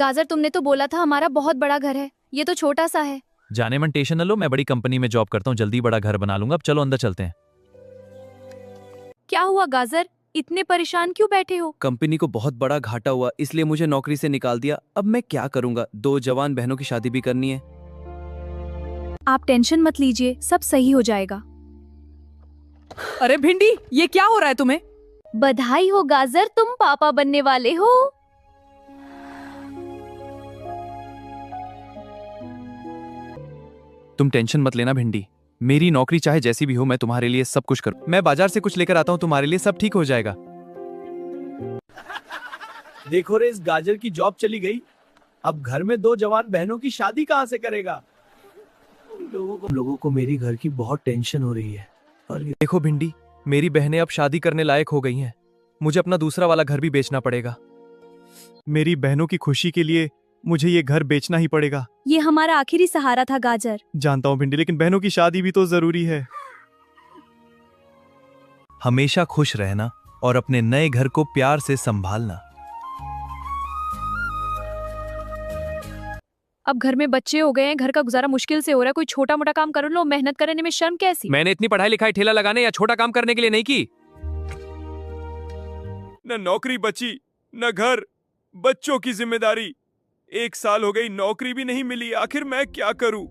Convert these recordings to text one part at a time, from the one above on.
गाजर, तुमने तो बोला था हमारा बहुत बड़ा घर है, ये तो छोटा सा है। जाने मन टेंशन न लो, मैं बड़ी कंपनी में जॉब करता हूँ, जल्दी बड़ा घर बना लूंगा। अब चलो अंदर चलते हैं। क्या हुआ गाजर, इतने परेशान क्यों बैठे हो? कंपनी को बहुत बड़ा घाटा हुआ, इसलिए मुझे नौकरी से निकाल दिया। अब मैं क्या करूंगा, 2 जवान बहनों की शादी भी करनी है। आप टेंशन मत लीजिए, सब सही हो जाएगा। अरे भिंडी, ये क्या हो रहा है तुम्हें? बधाई हो गाजर, तुम पापा बनने वाले हो। तुम टेंशन मत लेना भिंडी, मेरी नौकरी चाहे जैसी भी हो, मैं तुम्हारे लिए सब कुछ करूं। मैं बाजार से कुछ लेकर आता हूं तुम्हारे लिए, सब ठीक हो जाएगा। देखो रे, इस गाजर की जॉब चली गई। अब घर में 2 जवान बहनों की शादी कहाँ से करेगा? लोगों को मेरी घर की बहुत टेंशन हो रही है। और देखो भिंडी, मेरी बहनें अब शादी करने लायक हो गई हैं। मुझे अपना दूसरा वाला घर भी बेचना पड़ेगा। मेरी बहनों की खुशी के लिए मुझे ये घर बेचना ही पड़ेगा। ये हमारा आखिरी सहारा था गाजर। जानता हूँ भिंडी, लेकिन बहनों की शादी भी तो जरूरी है। हमेशा खुश रहना और अपने नए घर को प्यार से संभालना। अब घर में बच्चे हो गए हैं, घर का गुजारा मुश्किल से हो रहा है। कोई छोटा मोटा काम कर लो, मेहनत करने में शर्म कैसी? मैंने इतनी पढ़ाई लिखाई ठेला लगाने या छोटा काम करने के लिए नहीं की। न नौकरी बची, न घर, बच्चों की जिम्मेदारी। 1 साल हो गई, नौकरी भी नहीं मिली। आखिर मैं क्या करूं?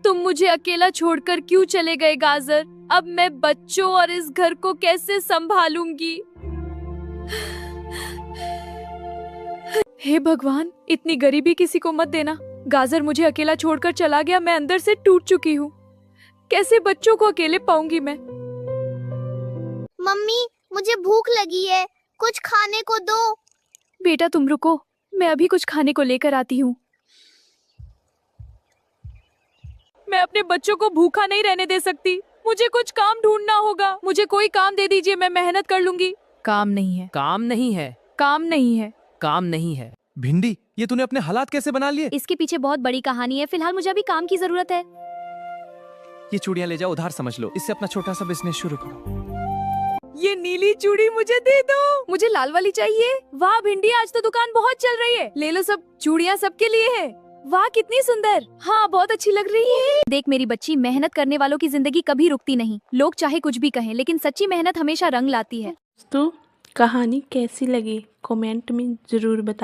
तुम मुझे अकेला छोड़कर क्यों चले गए गाजर? अब मैं बच्चों और इस घर को कैसे संभालूंगी? हे भगवान, इतनी गरीबी किसी को मत देना। गाजर मुझे अकेला छोड़कर चला गया, मैं अंदर से टूट चुकी हूँ। कैसे बच्चों को अकेले पाऊंगी मैं? मम्मी, मुझे भूख लगी है, कुछ खाने को दो। बेटा तुम रुको, मैं अभी कुछ खाने को लेकर आती हूँ। मैं अपने बच्चों को भूखा नहीं रहने दे सकती। मुझे कुछ काम ढूंढना होगा। मुझे कोई काम दे दीजिए, मैं मेहनत कर लूंगी। काम नहीं है, काम नहीं है, काम नहीं है। काम नहीं है। भिंडी, ये तूने अपने हालात कैसे बना लिए? इसके पीछे बहुत बड़ी कहानी है। फिलहाल मुझे अभी काम की जरूरत है। ये चूड़ियां ले जाओ, उधार समझ लो। इससे अपना छोटा सा बिजनेस शुरू करो। ये नीली चूड़ी मुझे दे दो। मुझे लाल वाली चाहिए। वाह भिंडी, आज तो दुकान बहुत चल रही है। ले लो, सब चूड़ियां सबके लिए है। वाह कितनी सुंदर। हाँ, बहुत अच्छी लग रही है। देख मेरी बच्ची, मेहनत करने वालों की जिंदगी कभी रुकती नहीं। लोग चाहे कुछ भी कहें, लेकिन सच्ची मेहनत हमेशा रंग लाती है। तो कहानी कैसी लगी कमेंट में जरूर बता।